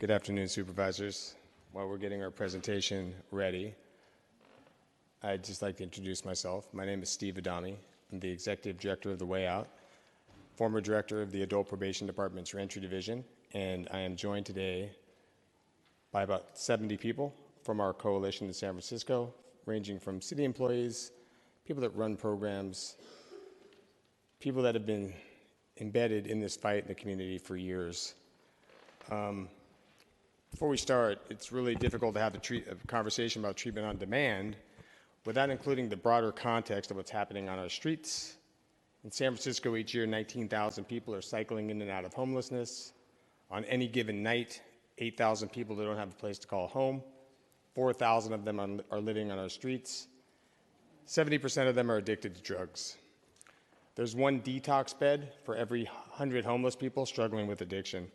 Good afternoon, supervisors. While we're getting our presentation ready, I'd just like to introduce myself. My name is Steve Adami. I'm the Executive Director of The Way Out, former Director of the Adult Probation Department's Reentry Division, and I am joined today by about 70 people from our coalition in San Francisco, ranging from city employees, people that run programs, people that have been embedded in this fight in the community for years. Before we start, it's really difficult to have a conversation about treatment on demand without including the broader context of what's happening on our streets. In San Francisco each year, 19,000 people are cycling in and out of homelessness. On any given night, 8,000 people that don't have a place to call home. 4,000 of them are living on our streets. 70% of them are addicted to drugs. There's one detox bed for every 100 homeless people struggling with addiction.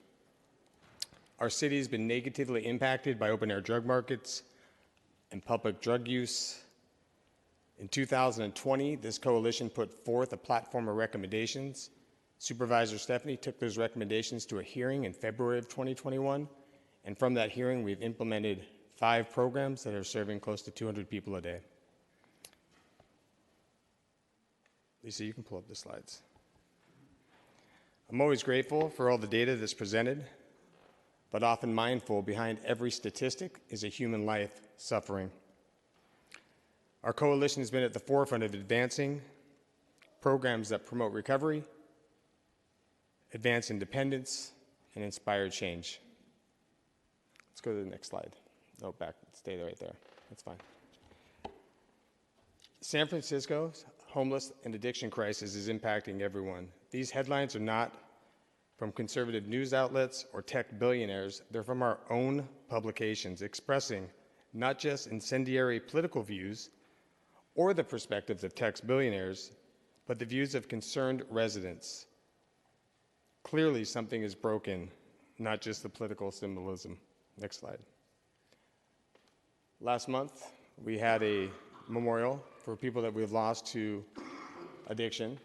Our city has been negatively impacted by open-air drug markets and public drug use. In 2020, this coalition put forth a platform of recommendations. Supervisor Stephanie took those recommendations to a hearing in February of 2021, and from that hearing, we've implemented 5 programs that are serving close to 200 people a day. Lisa, you can pull up the slides. I'm always grateful for all the data that's presented, but often mindful behind every statistic is a human life suffering. Our coalition has been at the forefront of advancing programs that promote recovery, advance independence, and inspire change. Let's go to the next slide. Oh, back, stay right there. That's fine. San Francisco's homeless and addiction crisis is impacting everyone. These headlines are not from conservative news outlets or tech billionaires. They're from our own publications expressing not just incendiary political views or the perspectives of tech billionaires, but the views of concerned residents. Clearly, something is broken, not just the political symbolism. Next slide. Last month, we had a memorial for people that we've lost to addiction.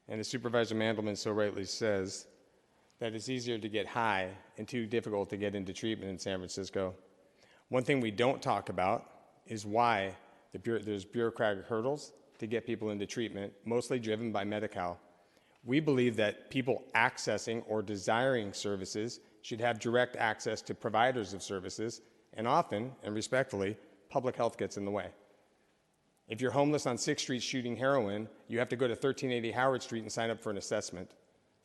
And as Supervisor Mandelman so rightly says, that it's easier to get high and too difficult to get into treatment in San Francisco. One thing we don't talk about is why there's bureaucratic hurdles to get people into treatment, mostly driven by Medi-Cal. We believe that people accessing or desiring services should have direct access to providers of services, and often, and respectfully, public health gets in the way. If you're homeless on 6th Street shooting heroin, you have to go to 1380 Howard Street and sign up for an assessment.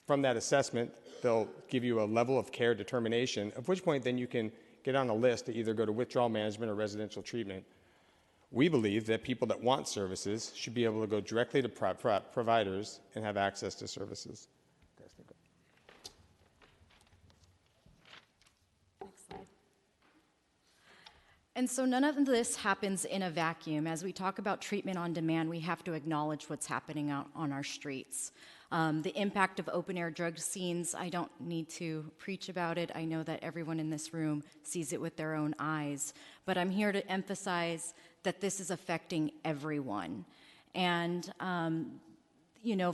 From that assessment, they'll give you a level of care determination, at which point then you can get on a list to either go to withdrawal management or residential treatment. We believe that people that want services should be able to go directly to providers and have access to services. And so none of this happens in a vacuum. As we talk about treatment on demand, we have to acknowledge what's happening out on our streets. The impact of open-air drug scenes, I don't need to preach about it. I know that everyone in this room sees it with their own eyes. But I'm here to emphasize that this is affecting everyone. And,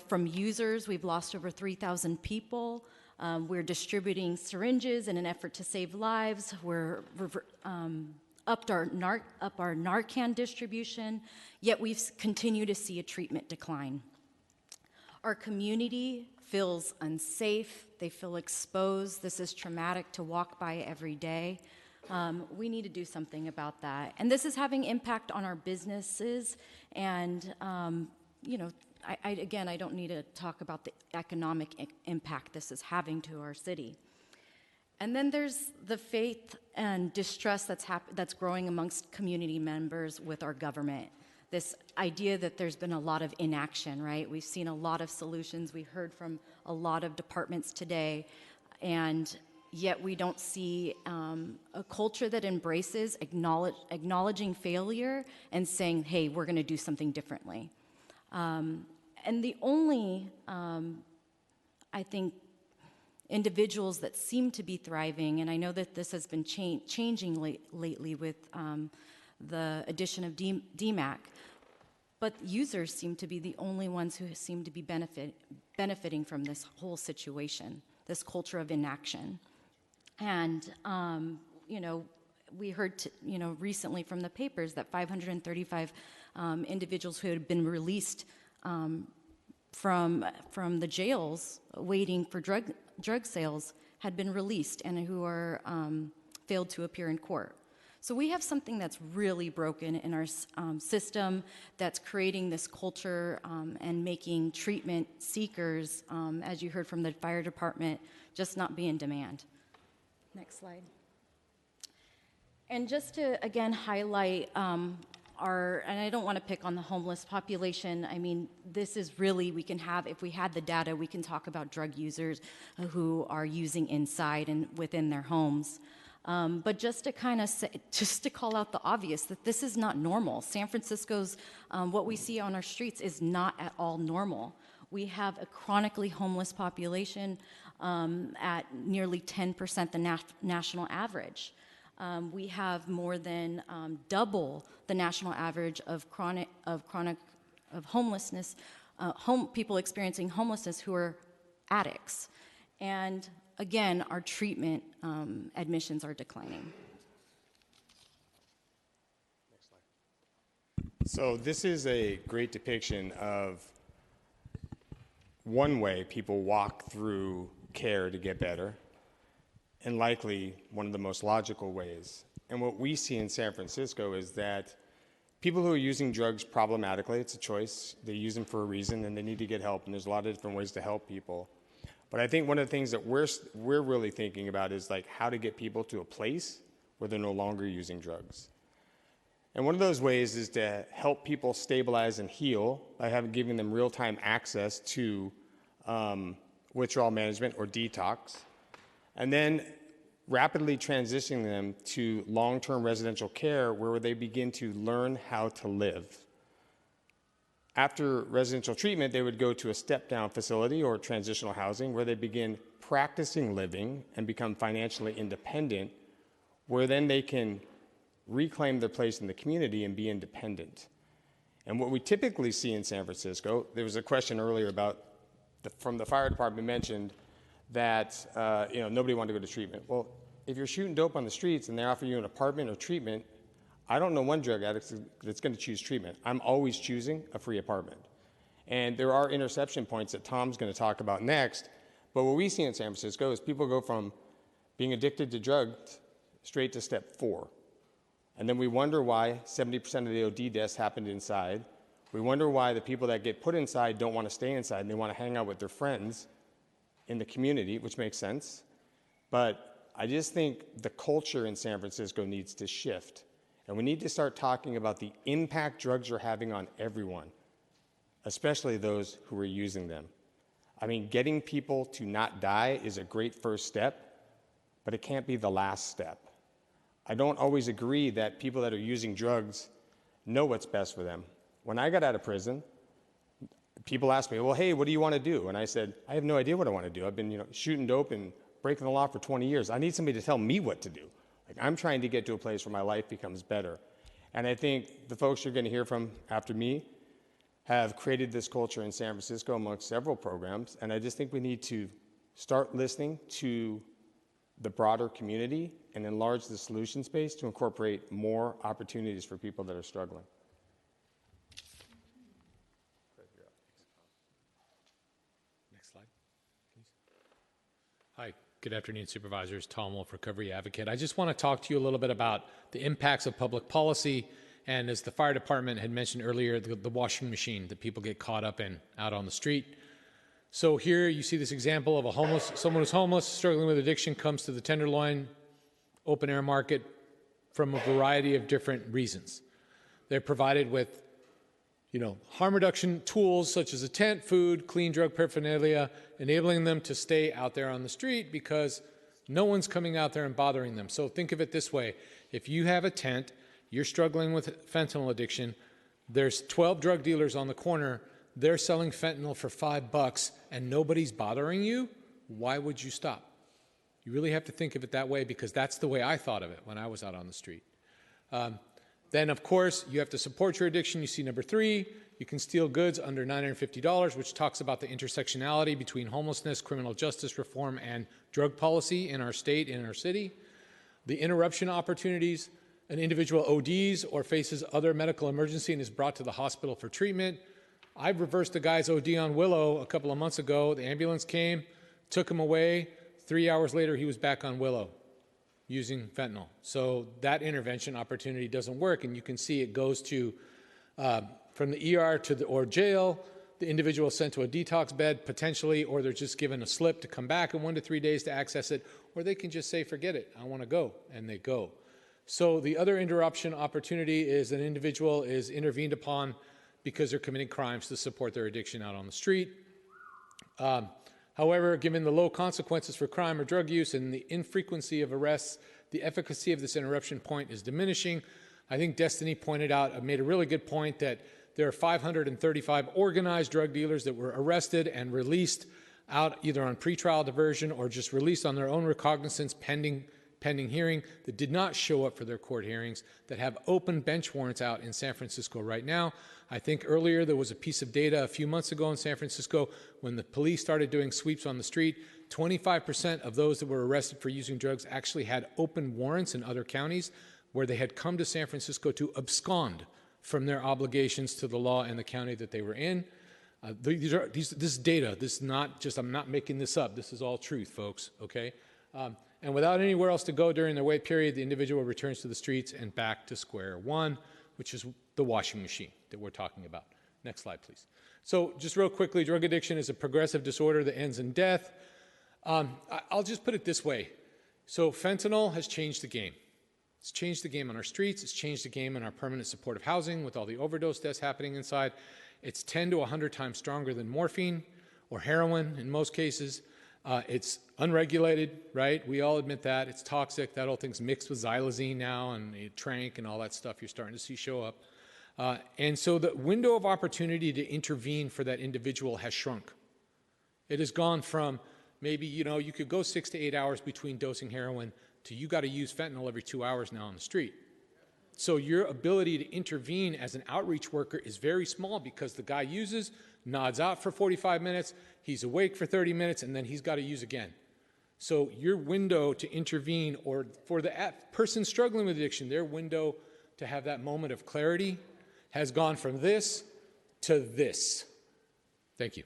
from users, we've lost over 3,000 people. We're distributing syringes in an effort to save lives. We're upped our Narcan distribution, yet we've continued to see a treatment decline. Our community feels unsafe, they feel exposed. This is traumatic to walk by every day. We need to do something about that. And this is having impact on our businesses, and I don't need to talk about the economic impact this is having to our city. And then there's the faith and distrust that's growing amongst community members with our government. This idea that there's been a lot of inaction, right? We've seen a lot of solutions. We heard from a lot of departments today, and yet we don't see a culture that embraces acknowledging failure and saying, hey, we're going to do something differently. And the only, I think, individuals that seem to be thriving, and I know that this has been changing lately with the addition of DMAC, but users seem to be the only ones who seem to be benefiting from this whole situation, this culture of inaction. And, you know, we heard, recently from the papers that 535 individuals who had been released from the jails waiting for drug sales had been released and who are failed to appear in court. So we have something that's really broken in our system that's creating this culture and making treatment seekers, as you heard from the fire department, just not be in demand. Next slide. And just to, again, highlight and I don't want to pick on the homeless population. I mean, this is really, we can have, if we had the data, we can talk about drug users who are using inside and within their homes. But just to kind of say, just to call out the obvious, that this is not normal. San Francisco's, what we see on our streets is not at all normal. We have a chronically homeless population at nearly 10% the national average. We have more than double the national average of homelessness, people experiencing homelessness who are addicts. And again, our treatment admissions are declining. Next slide. So this is a great depiction of one way people walk through care to get better, and likely one of the most logical ways. And what we see in San Francisco is that people who are using drugs problematically, it's a choice, they use them for a reason and they need to get help, and there's a lot of different ways to help people. But I think one of the things that we're really thinking about is like how to get people to a place where they're no longer using drugs. And one of those ways is to help people stabilize and heal by giving them real-time access to withdrawal management or detox, and then rapidly transitioning them to long-term residential care where they begin to learn how to live. After residential treatment, they would go to a step-down facility or transitional housing where they begin practicing living and become financially independent, where then they can reclaim their place in the community and be independent. And what we typically see in San Francisco, there was a question earlier about, from the fire department mentioned that nobody wanted to go to treatment. Well, if you're shooting dope on the streets and they offer you an apartment or treatment, I don't know one drug addict that's going to choose treatment. I'm always choosing a free apartment. And there are interception points that Tom's going to talk about next, but what we see in San Francisco is people go from being addicted to drugs straight to step 4. And then we wonder why 70% of the OD deaths happened inside. We wonder why the people that get put inside don't want to stay inside and they want to hang out with their friends in the community, which makes sense. But I just think the culture in San Francisco needs to shift. And we need to start talking about the impact drugs are having on everyone, especially those who are using them. I mean, getting people to not die is a great first step, but it can't be the last step. I don't always agree that people that are using drugs know what's best for them. When I got out of prison, people asked me, well, hey, what do you want to do? And I said, I have no idea what I want to do. I've been shooting dope and breaking the law for 20 years. I need somebody to tell me what to do. Like, I'm trying to get to a place where my life becomes better. And I think the folks you're going to hear from after me have created this culture in San Francisco amongst several programs. And I just think we need to start listening to the broader community and enlarge the solution space to incorporate more opportunities for people that are struggling. Next slide, please. Hi. Good afternoon, Supervisors. Tom Wolf, Recovery Advocate. I just want to talk to you a little bit about the impacts of public policy, and as the fire department had mentioned earlier, the washing machine that people get caught up in out on the street. So here you see this example of someone who's homeless, struggling with addiction, comes to the Tenderloin open air market from a variety of different reasons. They're provided with harm reduction tools such as a tent, food, clean drug paraphernalia, enabling them to stay out there on the street because no one's coming out there and bothering them. So think of it this way. If you have a tent, you're struggling with fentanyl addiction, there's 12 drug dealers on the corner, they're selling fentanyl for $5 and nobody's bothering you, why would you stop? You really have to think of it that way because that's the way I thought of it when I was out on the street. Then, of course, you have to support your addiction. You see number 3, you can steal goods under $950, which talks about the intersectionality between homelessness, criminal justice reform, and drug policy in our state, in our city. The interruption opportunities, an individual ODs or faces other medical emergency and is brought to the hospital for treatment. I reversed a guy's OD on Willow a couple of months ago. The ambulance came, took him away. 3 hours later, he was back on Willow using fentanyl. So that intervention opportunity doesn't work, and you can see it goes to from the ER to or jail. The individual is sent to a detox bed potentially, or they're just given a slip to come back in 1 to 3 days to access it, or they can just say, forget it, I want to go, and they go. So the other interruption opportunity is an individual is intervened upon because they're committing crimes to support their addiction out on the street. However, given the low consequences for crime or drug use and the infrequency of arrests, the efficacy of this interruption point is diminishing. I think Destiny made a really good point that there are 535 organized drug dealers that were arrested and released out either on pretrial diversion or just released on their own recognizance pending hearing, that did not show up for their court hearings, that have open bench warrants out in San Francisco right now. I think earlier there was a piece of data a few months ago in San Francisco when the police started doing sweeps on the street. 25% of those that were arrested for using drugs actually had open warrants in other counties where they had come to San Francisco to abscond from their obligations to the law and the county that they were in. This is data. This is not just, I'm not making this up. This is all truth, folks, okay? And without anywhere else to go during their wait period, the individual returns to the streets and back to square one, which is the washing machine that we're talking about. Next slide, please. So just real quickly, drug addiction is a progressive disorder that ends in death. I'll just put it this way. So fentanyl has changed the game. It's changed the game on our streets. It's changed the game in our permanent supportive housing with all the overdose deaths happening inside. It's 10 to 100 times stronger than morphine or heroin in most cases. It's unregulated, right? We all admit that. It's toxic. That whole thing's mixed with xylazine now and trank and all that stuff you're starting to see show up. And so the window of opportunity to intervene for that individual has shrunk. It has gone from maybe, you could go 6 to 8 hours between dosing heroin to you got to use fentanyl every 2 hours now on the street. So your ability to intervene as an outreach worker is very small because the guy uses, nods out for 45 minutes, he's awake for 30 minutes, and then he's got to use again. So your window to intervene, or for the person struggling with addiction, their window to have that moment of clarity has gone from this to this. Thank you.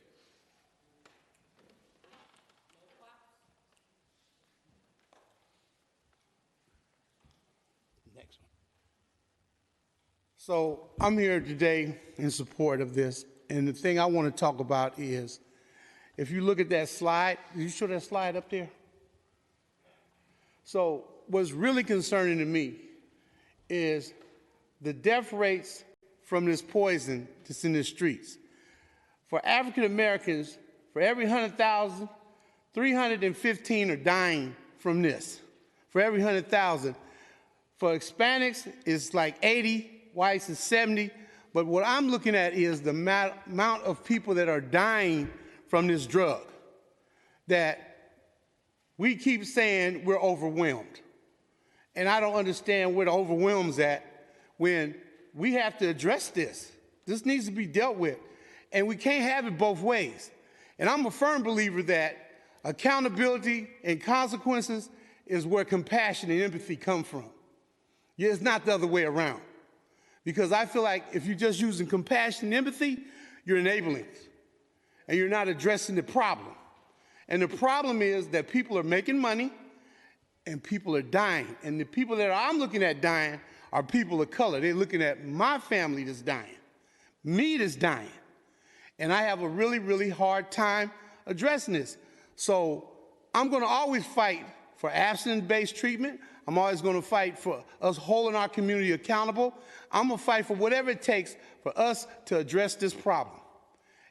So I'm here today in support of this, and the thing I want to talk about is, if you look at that slide, did you show that slide up there? So what's really concerning to me is the death rates from this poison that's in the streets. For African Americans, for every 100,000, 315 are dying from this. For every 100,000. For Hispanics, it's like 80. Whites is 70, but what I'm looking at is the amount of people that are dying from this drug, that we keep saying we're overwhelmed. And I don't understand where the overwhelm's at when we have to address this. This needs to be dealt with, and we can't have it both ways. And I'm a firm believer that accountability and consequences is where compassion and empathy come from. Yeah, it's not the other way around. Because I feel like if you're just using compassion and empathy, you're enabling it. And you're not addressing the problem. And the problem is that people are making money and people are dying. And the people that I'm looking at dying are people of color. They're looking at my family that's dying, me that's dying. And I have a really, really hard time addressing this. So I'm going to always fight for abstinence-based treatment. I'm always going to fight for us holding our community accountable. I'm going to fight for whatever it takes for us to address this problem.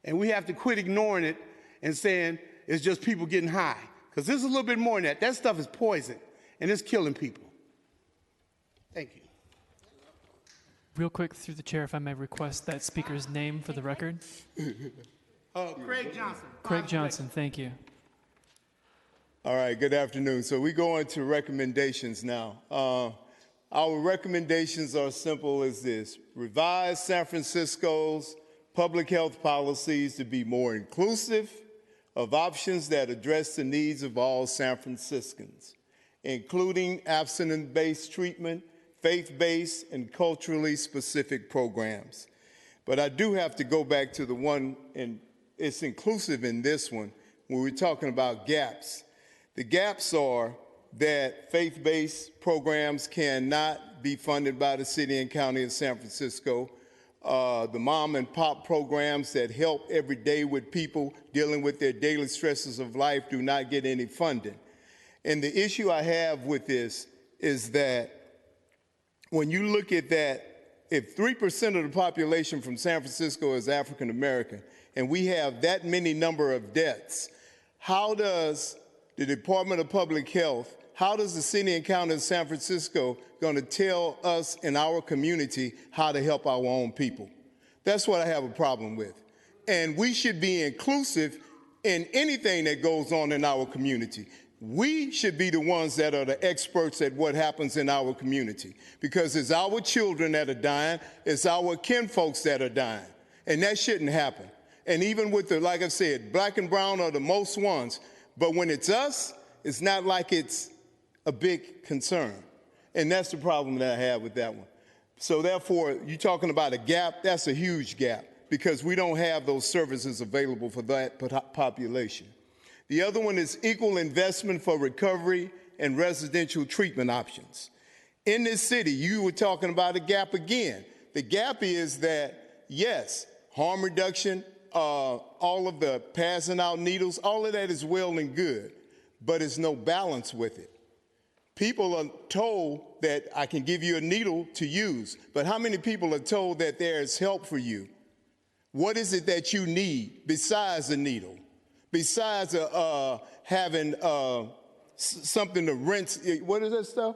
And we have to quit ignoring it and saying it's just people getting high. Because there's a little bit more than that. That stuff is poison, and it's killing people. Thank you. Real quick, through the chair, if I may request that speaker's name for the record. Craig Johnson. Craig Johnson, thank you. All right, good afternoon. So we go into recommendations now. Our recommendations are simple as this: revise San Francisco's public health policies to be more inclusive of options that address the needs of all San Franciscans, including abstinence-based treatment, faith-based, and culturally specific programs. But I do have to go back to the one, and it's inclusive in this one, when we're talking about gaps. The gaps are that faith-based programs cannot be funded by the city and county of San Francisco. The mom and pop programs that help every day with people dealing with their daily stresses of life do not get any funding. And the issue I have with this is that when you look at that, if 3% of the population from San Francisco is African American, and we have that many number of deaths, how does the Department of Public Health, how does the city and county of San Francisco going to tell us in our community how to help our own people? That's what I have a problem with. And we should be inclusive in anything that goes on in our community. We should be the ones that are the experts at what happens in our community, because it's our children that are dying, it's our kinfolks that are dying, and that shouldn't happen. And even with the, like I said, black and brown are the most ones, but when it's us, it's not like it's a big concern. And that's the problem that I have with that one. So therefore, you're talking about a gap, that's a huge gap, because we don't have those services available for that population. The other one is equal investment for recovery and residential treatment options. In this city, you were talking about a gap again. The gap is that, yes, harm reduction, all of the passing out needles, all of that is well and good, but there's no balance with it. People are told that I can give you a needle to use, but how many people are told that there is help for you? What is it that you need besides a needle? Besides having something to rinse, what is that stuff?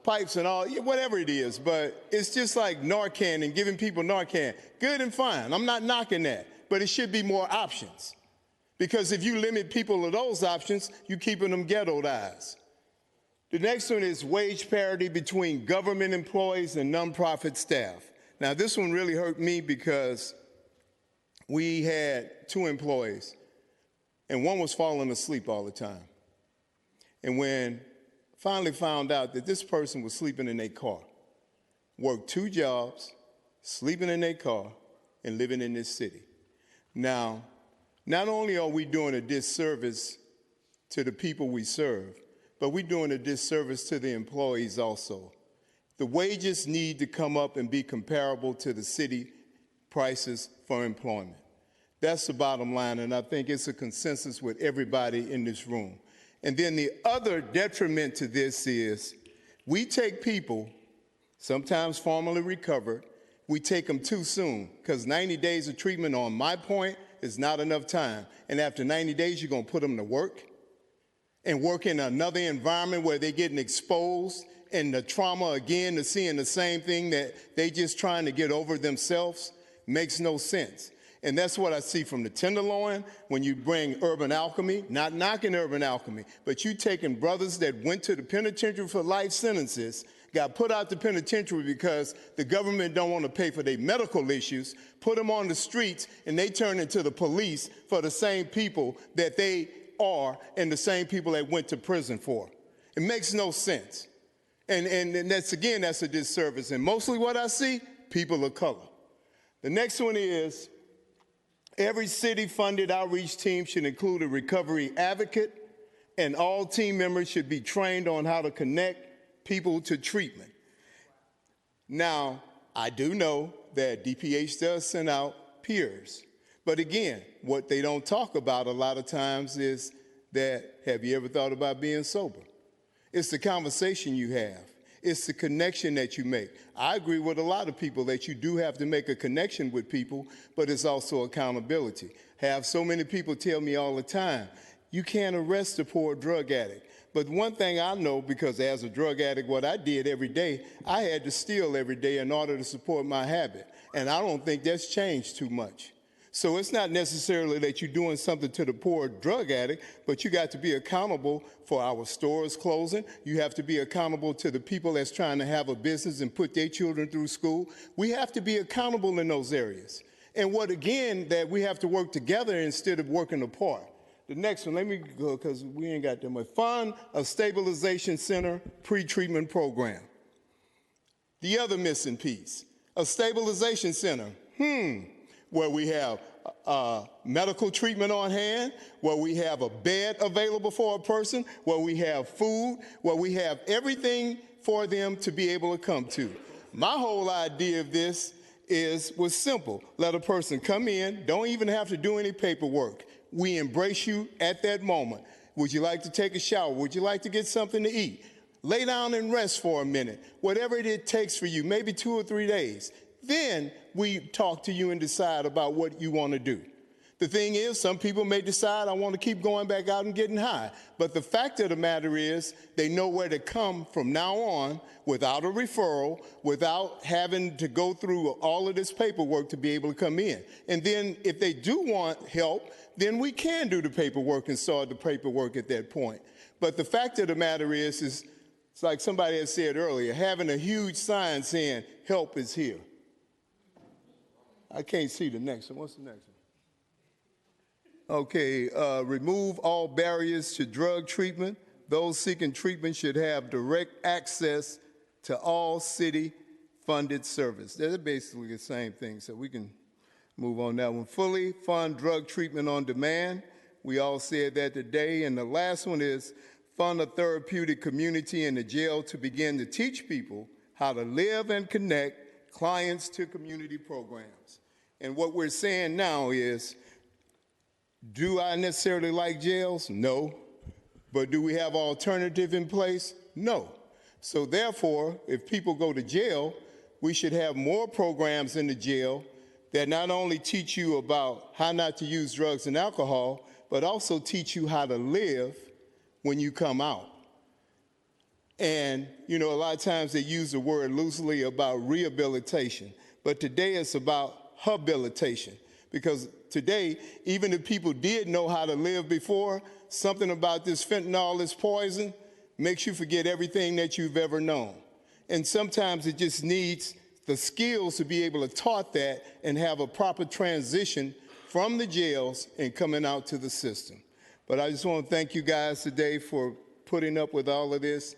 Pipes and all, whatever it is. But it's just like Narcan and giving people Narcan. Good and fine, I'm not knocking that. But it should be more options. Because if you limit people to those options, you're keeping them ghettoized. The next one is wage parity between government employees and nonprofit staff. Now, this one really hurt me because we had 2 employees, and one was falling asleep all the time. And when finally found out that this person was sleeping in their car, worked 2 jobs, sleeping in their car, and living in this city. Now, not only are we doing a disservice to the people we serve, but we're doing a disservice to the employees also. The wages need to come up and be comparable to the city prices for employment. That's the bottom line, and I think it's a consensus with everybody in this room. And then the other detriment to this is we take people, sometimes formerly recovered, we take them too soon, because 90 days of treatment on my point is not enough time. And after 90 days, you're going to put them to work and work in another environment where they're getting exposed and the trauma again to seeing the same thing that they just trying to get over themselves makes no sense. And that's what I see from the Tenderloin when you bring urban alchemy, not knocking urban alchemy, but you taking brothers that went to the penitentiary for life sentences, got put out the penitentiary because the government don't want to pay for their medical issues, put them on the streets, and they turn into the police for the same people that they are and the same people that went to prison for. It makes no sense. And that's, again, that's a disservice. And mostly what I see, people of color. The next one is every city-funded outreach team should include a recovery advocate, and all team members should be trained on how to connect people to treatment. Now, I do know that DPH does send out peers. But again, what they don't talk about a lot of times is that, have you ever thought about being sober? It's the conversation you have. It's the connection that you make. I agree with a lot of people that you do have to make a connection with people, but it's also accountability. Have so many people tell me all the time, you can't arrest a poor drug addict. But one thing I know, because as a drug addict, what I did every day, I had to steal every day in order to support my habit. And I don't think that's changed too much. So it's not necessarily that you're doing something to the poor drug addict, but you got to be accountable for our stores closing. You have to be accountable to the people that's trying to have a business and put their children through school. We have to be accountable in those areas. And what, again, that we have to work together instead of working apart. The next one, let me go because we ain't got that much. Fund a stabilization center pre-treatment program. The other missing piece, a stabilization center. Where we have medical treatment on hand, where we have a bed available for a person, where we have food, where we have everything for them to be able to come to. My whole idea of this was simple. Let a person come in, don't even have to do any paperwork. We embrace you at that moment. Would you like to take a shower? Would you like to get something to eat? Lay down and rest for a minute, whatever it takes for you, maybe 2 or 3 days. Then we talk to you and decide about what you want to do. The thing is, some people may decide, I want to keep going back out and getting high. But the fact of the matter is, they know where to come from now on without a referral, without having to go through all of this paperwork to be able to come in. And then if they do want help, then we can do the paperwork and start the paperwork at that point. But the fact of the matter is it's like somebody had said earlier, having a huge sign saying, help is here. I can't see the next one. What's the next one? Okay, remove all barriers to drug treatment. Those seeking treatment should have direct access to all city-funded service. They're basically the same thing, so we can move on that one. Fully fund drug treatment on demand. We all said that today. And the last one is fund a therapeutic community in the jail to begin to teach people how to live and connect clients to community programs. And what we're saying now is, do I necessarily like jails? No. But do we have alternative in place? No. So therefore, if people go to jail, we should have more programs in the jail that not only teach you about how not to use drugs and alcohol, but also teach you how to live when you come out. And, you know, a lot of times they use the word loosely about rehabilitation, but today it's about habilitation. Because today, even if people did know how to live before, something about this fentanyl, this poison, makes you forget everything that you've ever known. And sometimes it just needs the skills to be able to taught that and have a proper transition from the jails and coming out to the system. But I just want to thank you guys today for putting up with all of this.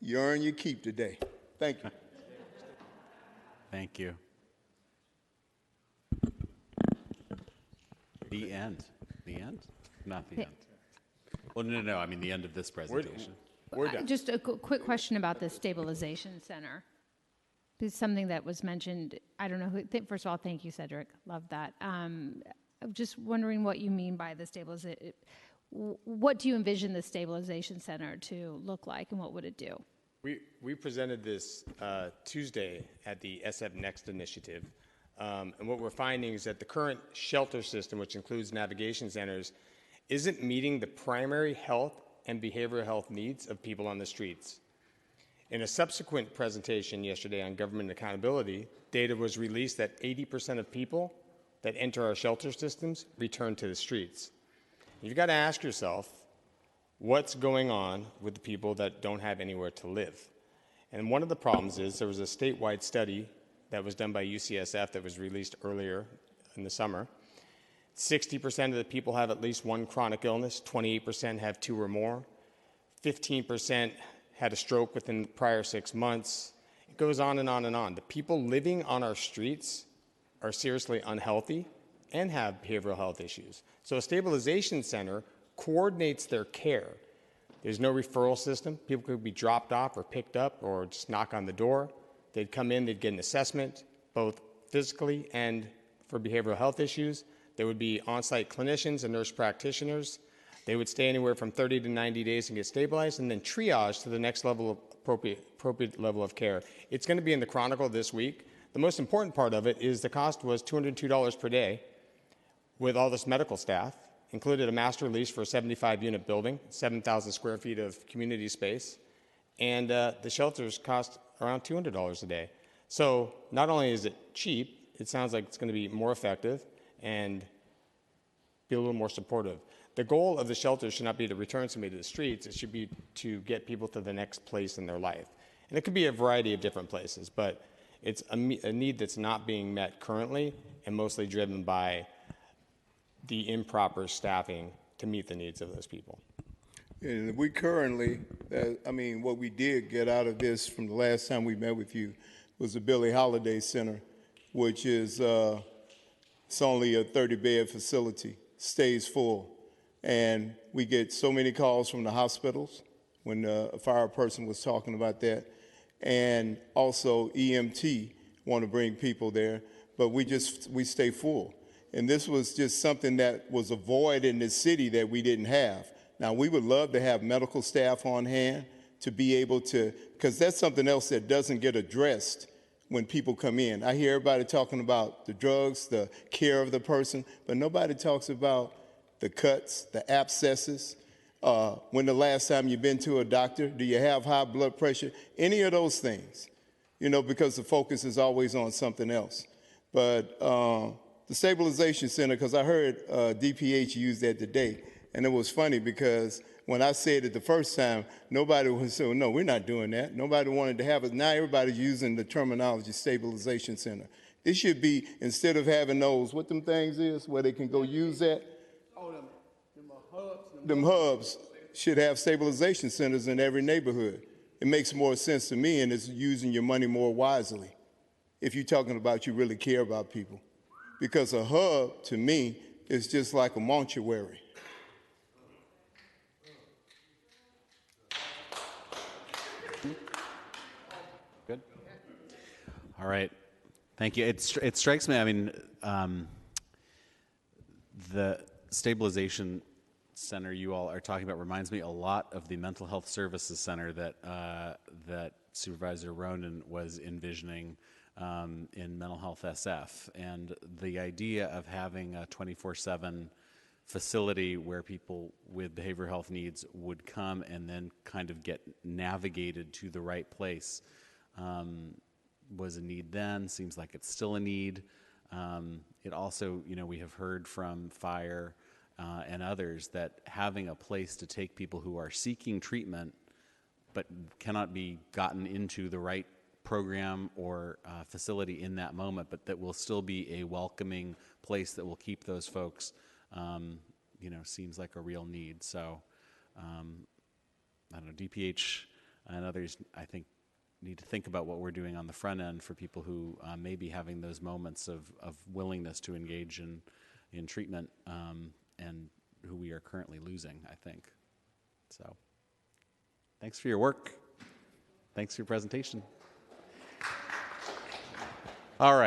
You earn your keep today. Thank you. Thank you. The end. The end? Not the end. Well, no, I mean the end of this presentation. We're done. Just a quick question about the stabilization center. It's something that was mentioned. I don't know who. First of all, thank you, Cedric. Love that. I'm just wondering what you mean by the stabilization. What do you envision the stabilization center to look like, and what would it do? We presented this Tuesday at the SF Next initiative. And what we're finding is that the current shelter system, which includes navigation centers, isn't meeting the primary health and behavioral health needs of people on the streets. In a subsequent presentation yesterday on government accountability, data was released that 80% of people that enter our shelter systems return to the streets. You've got to ask yourself, what's going on with the people that don't have anywhere to live? And one of the problems is there was a statewide study that was done by UCSF that was released earlier in the summer. 60% of the people have at least one chronic illness, 28% have 2 or more, 15% had a stroke within the prior 6 months. It goes on and on and on. The people living on our streets are seriously unhealthy and have behavioral health issues. So a stabilization center coordinates their care. There's no referral system. People could be dropped off or picked up or just knock on the door. They'd come in, they'd get an assessment, both physically and for behavioral health issues. There would be on-site clinicians and nurse practitioners. They would stay anywhere from 30 to 90 days and get stabilized and then triage to the next level of appropriate level of care. It's going to be in the Chronicle this week. The most important part of it is the cost was $202 per day with all this medical staff, included a master lease for a 75-unit building, 7,000 square feet of community space, and the shelters cost around $200 a day. So not only is it cheap, it sounds like it's going to be more effective, and be a little more supportive. The goal of the shelter should not be to return somebody to the streets. It should be to get people to the next place in their life. And it could be a variety of different places, but it's a need that's not being met currently and mostly driven by the improper staffing to meet the needs of those people. And we currently, what we did get out of this from the last time we met with you was the Billie Holiday Center, which is it's only a 30-bed facility, stays full. And we get so many calls from the hospitals when a fire person was talking about that. And also EMT want to bring people there, but we stay full. And this was just something that was a void in this city that we didn't have. Now, we would love to have medical staff on hand to be able to, because that's something else that doesn't get addressed when people come in. I hear everybody talking about the drugs, the care of the person, but nobody talks about the cuts, the abscesses. When the last time you've been to a doctor? Do you have high blood pressure? Any of those things, because the focus is always on something else. But the stabilization center, because I heard DPH use that today, and it was funny because when I said it the first time, nobody was saying, no, we're not doing that. Nobody wanted to have it. Now everybody's using the terminology stabilization center. It should be, instead of having those, what them things is, where they can go use that? Oh, them hubs. Them hubs should have stabilization centers in every neighborhood. It makes more sense to me, and it's using your money more wisely if you're talking about you really care about people. Because a hub, to me, is just like a mortuary. Good. All right. Thank you. It strikes me, the stabilization center you all are talking about reminds me a lot of the mental health services center that Supervisor Ronan was envisioning in mental health SF. And the idea of having a 24/7 facility where people with behavioral health needs would come and then kind of get navigated to the right place was a need then, seems like it's still a need. It also, we have heard from fire and others that having a place to take people who are seeking treatment but cannot be gotten into the right program or facility in that moment, but that will still be a welcoming place that will keep those folks, seems like a real need. So, I don't know, DPH and others, I think, need to think about what we're doing on the front end for people who may be having those moments of willingness to engage in treatment and who we are currently losing, I think. So, thanks for your work. Thanks for your presentation. All right.